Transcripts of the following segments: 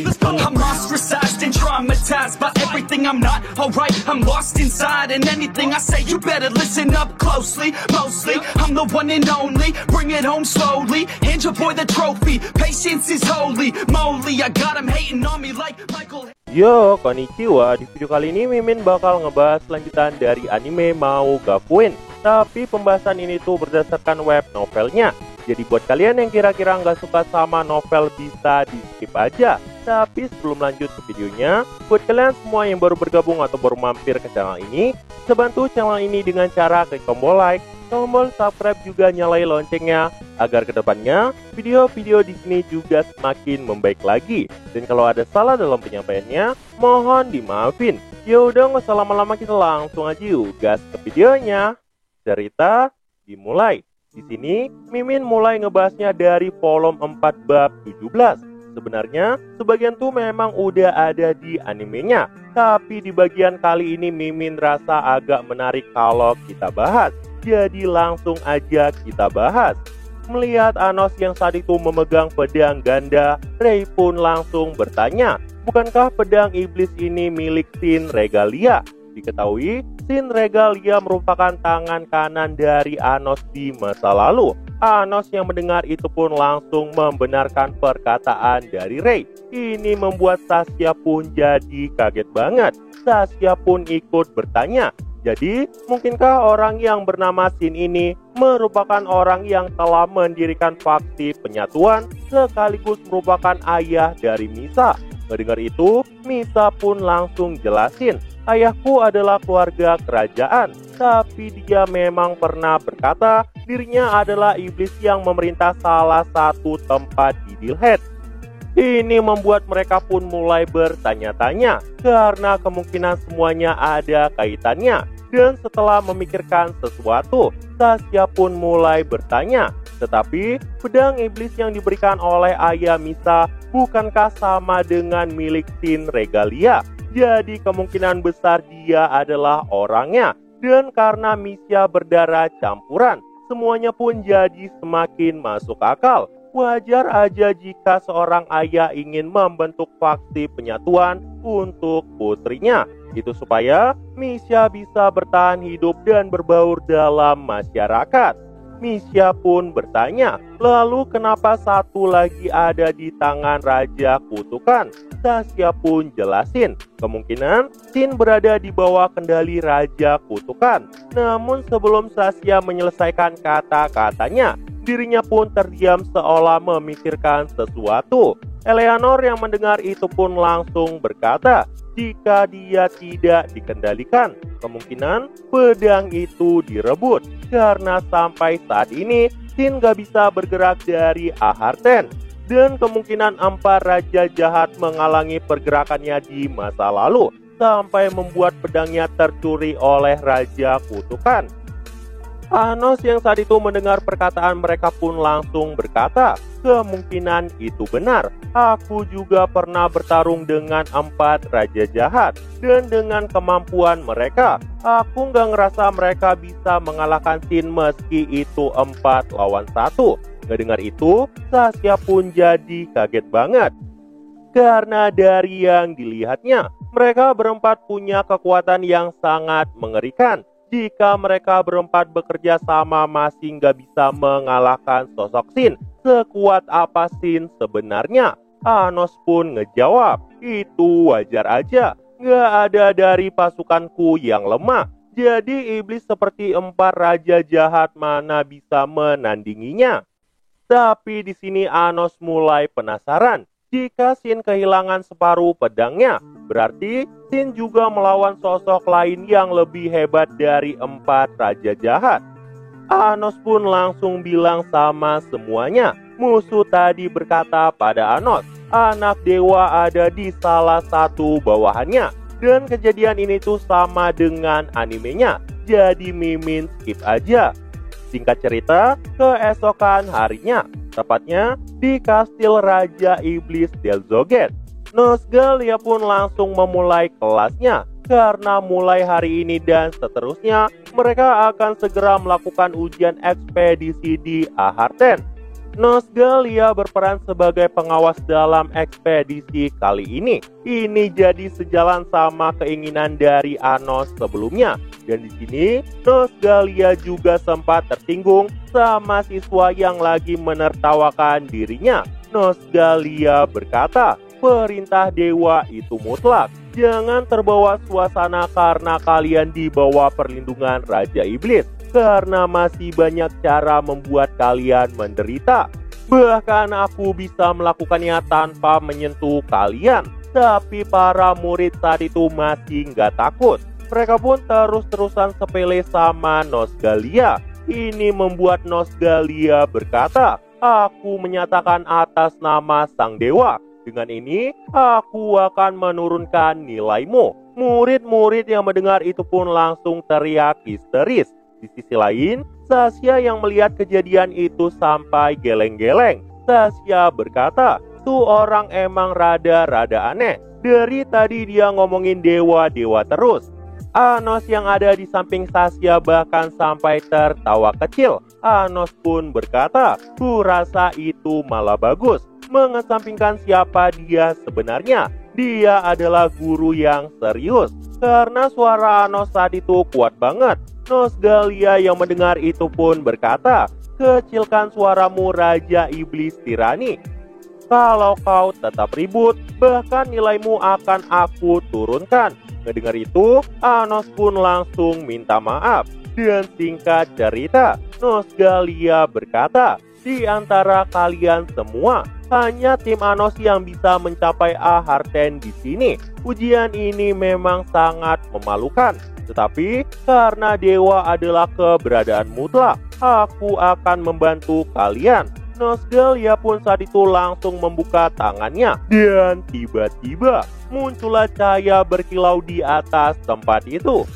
I'm ostracized and traumatized by everything I'm not alright. I'm lost inside and anything I say you better listen up closely. Mostly I'm the one and only, bring it home slowly. Hand your boy the trophy, patience is holy moly. I got him hating on me like Michael. Yo, konnichiwa. Di video kali ini Mimin bakal ngebahas lanjutan dari anime Mao ga Queen. Tapi pembahasan ini tuh berdasarkan web novelnya. Jadi buat kalian yang kira-kira nggak suka sama novel bisa di skip aja. Tapi sebelum lanjut ke videonya, buat kalian semua yang baru bergabung atau baru mampir ke channel ini, bisa bantu channel ini dengan cara klik tombol like, tombol subscribe juga nyalain loncengnya agar kedepannya video-video di sini juga semakin membaik lagi. Dan kalau ada salah dalam penyampaiannya, mohon dimaafin. Yaudah nggak usah lama-lama, kita langsung aja yuk gas ke videonya. Cerita dimulai. Di sini Mimin mulai ngebahasnya dari volume 4 bab 17. Sebenarnya sebagian tuh memang udah ada di animenya, tapi di bagian kali ini Mimin rasa agak menarik kalau kita bahas. Jadi langsung aja kita bahas. Melihat Anos yang saat itu memegang pedang ganda, Rei pun langsung bertanya, bukankah pedang iblis ini milik Shin Regalia? Diketahui, Shin Regalia merupakan tangan kanan dari Anos di masa lalu. Anos yang mendengar itu pun langsung membenarkan perkataan dari Rei. Ini membuat Saskia pun jadi kaget banget. Saskia pun ikut bertanya, jadi mungkinkah orang yang bernama Shin ini merupakan orang yang telah mendirikan faksi penyatuan sekaligus merupakan ayah dari Misa? Mendengar itu, Misa pun langsung jelasin, ayahku adalah keluarga kerajaan, tapi dia memang pernah berkata dirinya adalah iblis yang memerintah salah satu tempat di Dilhead. Ini membuat mereka pun mulai bertanya-tanya karena kemungkinan semuanya ada kaitannya. Dan setelah memikirkan sesuatu, Saskia pun mulai bertanya, tetapi pedang iblis yang diberikan oleh ayah Misa bukankah sama dengan milik Shin Regalia? Jadi kemungkinan besar dia adalah orangnya. Dan karena Misia berdarah campuran, semuanya pun jadi semakin masuk akal. Wajar aja jika seorang ayah ingin membentuk faksi penyatuan untuk putrinya. Itu supaya Misia bisa bertahan hidup dan berbaur dalam masyarakat. Misia pun bertanya, lalu kenapa satu lagi ada di tangan Raja Kutukan? Saskia pun jelasin, kemungkinan Shin berada di bawah kendali Raja Kutukan. Namun sebelum Saskia menyelesaikan kata-katanya, dirinya pun terdiam seolah memikirkan sesuatu. Eleanor yang mendengar itu pun langsung berkata, jika dia tidak dikendalikan, kemungkinan pedang itu direbut. Karena sampai saat ini, Shin gak bisa bergerak dari Aharten. Dan kemungkinan empat raja jahat menghalangi pergerakannya di masa lalu, sampai membuat pedangnya tercuri oleh Raja Kutukan. Anos yang saat itu mendengar perkataan mereka pun langsung berkata, kemungkinan itu benar. Aku juga pernah bertarung dengan empat raja jahat. Dan dengan kemampuan mereka, aku nggak ngerasa mereka bisa mengalahkan Shin meski itu 4 lawan 1. Ngedengar itu, Saskia pun jadi kaget banget. Karena dari yang dilihatnya, mereka berempat punya kekuatan yang sangat mengerikan. Jika mereka berempat bekerja sama masih nggak bisa mengalahkan sosok Shin. Sekuat apa Shin sebenarnya? Anos pun ngejawab, itu wajar aja. Nggak ada dari pasukanku yang lemah. Jadi iblis seperti empat raja jahat mana bisa menandinginya? Tapi di sini Anos mulai penasaran. Jika Shin kehilangan separuh pedangnya, berarti Shin juga melawan sosok lain yang lebih hebat dari empat raja jahat. Anos pun langsung bilang sama semuanya. Musuh tadi berkata pada Anos, anak dewa ada di salah satu bawahannya. Dan kejadian ini tuh sama dengan animenya. Jadi Mimin skip aja. Singkat cerita, keesokan harinya, tepatnya di kastil Raja Iblis Delzoget, Nosgalia pun langsung memulai kelasnya. Karena mulai hari ini dan seterusnya, mereka akan segera melakukan ujian ekspedisi di Aharten. Nosgalia berperan sebagai pengawas dalam ekspedisi kali ini. Ini jadi sejalan sama keinginan dari Anos sebelumnya. Dan di sini Nosgalia juga sempat tersinggung sama siswa yang lagi menertawakan dirinya. Nosgalia berkata, perintah dewa itu mutlak. Jangan terbawa suasana karena kalian di bawah perlindungan Raja Iblis. Karena masih banyak cara membuat kalian menderita. Bahkan aku bisa melakukannya tanpa menyentuh kalian. Tapi para murid saat itu masih nggak takut. Mereka pun terus-terusan sepele sama Nosgalia. Ini membuat Nosgalia berkata, aku menyatakan atas nama Sang Dewa. Dengan ini, aku akan menurunkan nilaimu. Murid-murid yang mendengar itu pun langsung teriak histeris. Di sisi lain, Sasha yang melihat kejadian itu sampai geleng-geleng. Sasha berkata, tuh orang emang rada-rada aneh. Dari tadi dia ngomongin dewa-dewa terus. Anos yang ada di samping Sasha bahkan sampai tertawa kecil. Anos pun berkata, ku rasa itu malah bagus. Mengesampingkan siapa dia sebenarnya. Dia adalah guru yang serius. Karena suara Anos saat itu kuat banget. Nosgalia yang mendengar itu pun berkata, kecilkan suaramu Raja Iblis Tirani. Kalau kau tetap ribut, bahkan nilaimu akan aku turunkan. Mendengar itu, Anos pun langsung minta maaf. Dan singkat cerita, Nosgalia berkata, di antara kalian semua, hanya tim Anos yang bisa mencapai A-Harten di sini. Ujian ini memang sangat memalukan. Tetapi karena dewa adalah keberadaan mutlak, aku akan membantu kalian. Nosgalia pun saat itu langsung membuka tangannya. Dan tiba-tiba muncullah cahaya berkilau di atas tempat itu.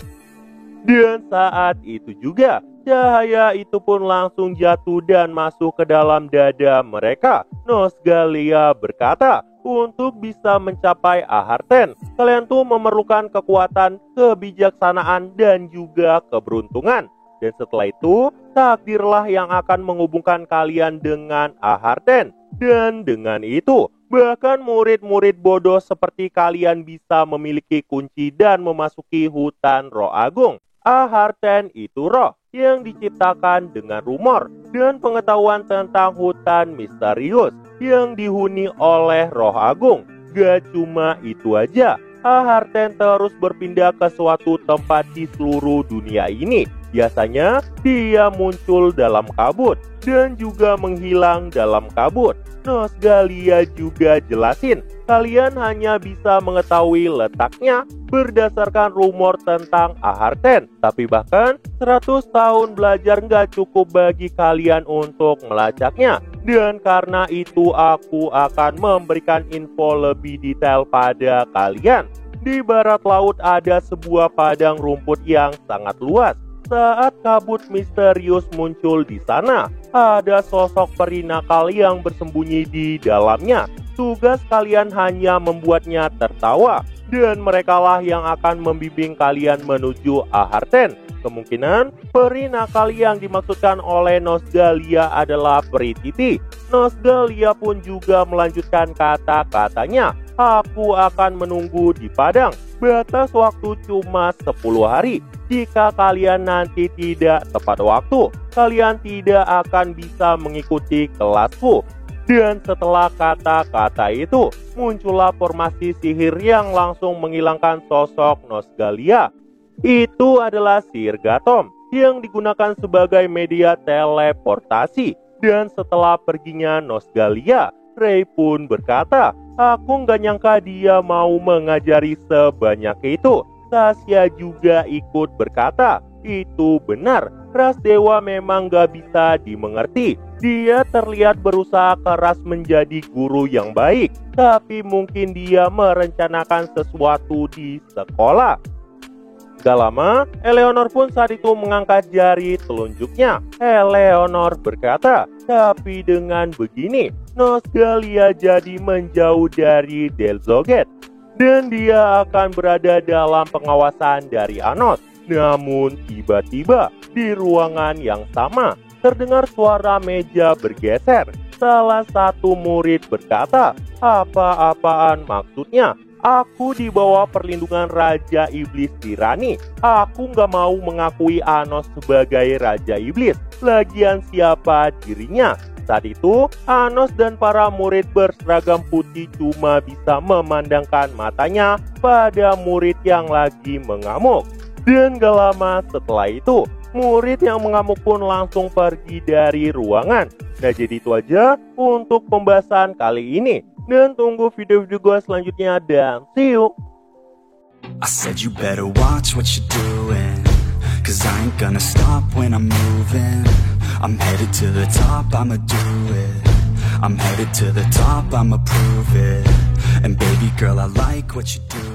Dan saat itu juga, cahaya itu pun langsung jatuh dan masuk ke dalam dada mereka. Nosgalia berkata, untuk bisa mencapai A-Harten, kalian tuh memerlukan kekuatan, kebijaksanaan, dan juga keberuntungan. Dan setelah itu, takdirlah yang akan menghubungkan kalian dengan A-Harten. Dan dengan itu, bahkan murid-murid bodoh seperti kalian bisa memiliki kunci dan memasuki hutan Roh Agung. A-Harten itu roh yang diciptakan dengan rumor dan pengetahuan tentang hutan misterius yang dihuni oleh Roh Agung. Gak cuma itu aja, A-Harten terus berpindah ke suatu tempat di seluruh dunia ini. Biasanya dia muncul dalam kabut dan juga menghilang dalam kabut. Nosgalia juga jelasin, kalian hanya bisa mengetahui letaknya berdasarkan rumor tentang A-Harten. Tapi bahkan 100 tahun belajar nggak cukup bagi kalian untuk melacaknya. Dan karena itu aku akan memberikan info lebih detail pada kalian. Di barat laut ada sebuah padang rumput yang sangat luas. Saat kabut misterius muncul di sana, ada sosok peri nakal yang bersembunyi di dalamnya. Tugas kalian hanya membuatnya tertawa, dan merekalah yang akan membimbing kalian menuju A-Harten. Kemungkinan peri nakal yang dimaksudkan oleh Nosgalia adalah peri Titi. Nosgalia pun juga melanjutkan kata-katanya, aku akan menunggu di padang. Batas waktu cuma 10 hari. Jika kalian nanti tidak tepat waktu, kalian tidak akan bisa mengikuti kelasku. Dan setelah kata-kata itu, muncullah formasi sihir yang langsung menghilangkan sosok Nosgalia. Itu adalah sihir Gatom yang digunakan sebagai media teleportasi. Dan setelah perginya Nosgalia, Ray pun berkata, aku nggak nyangka dia mau mengajari sebanyak itu. Sasha juga ikut berkata, itu benar, ras dewa memang gak bisa dimengerti. Dia terlihat berusaha keras menjadi guru yang baik, tapi mungkin dia merencanakan sesuatu di sekolah. Gak lama, Eleanor pun saat itu mengangkat jari telunjuknya. Eleanor berkata, tapi dengan begini, Nosgalia jadi menjauh dari Delzoget. Dan dia akan berada dalam pengawasan dari Anos. Namun tiba-tiba di ruangan yang sama terdengar suara meja bergeser. Salah satu murid berkata, "Apa-apaan maksudnya? Aku di bawah perlindungan Raja Iblis tirani. Aku nggak mau mengakui Anos sebagai Raja Iblis. Lagian siapa dirinya?" Saat itu, Anos dan para murid berseragam putih cuma bisa memandangkan matanya pada murid yang lagi mengamuk. Dan gak lama setelah itu, murid yang mengamuk pun langsung pergi dari ruangan. Nah, jadi itu aja untuk pembahasan kali ini. Dan tunggu video-video gue selanjutnya dan see you. I said you better watch what you're doing, 'cause I ain't gonna stop when I'm moving. I'm headed to the top, I'ma do it. I'm headed to the top, I'ma prove it. And baby girl, I like what you do.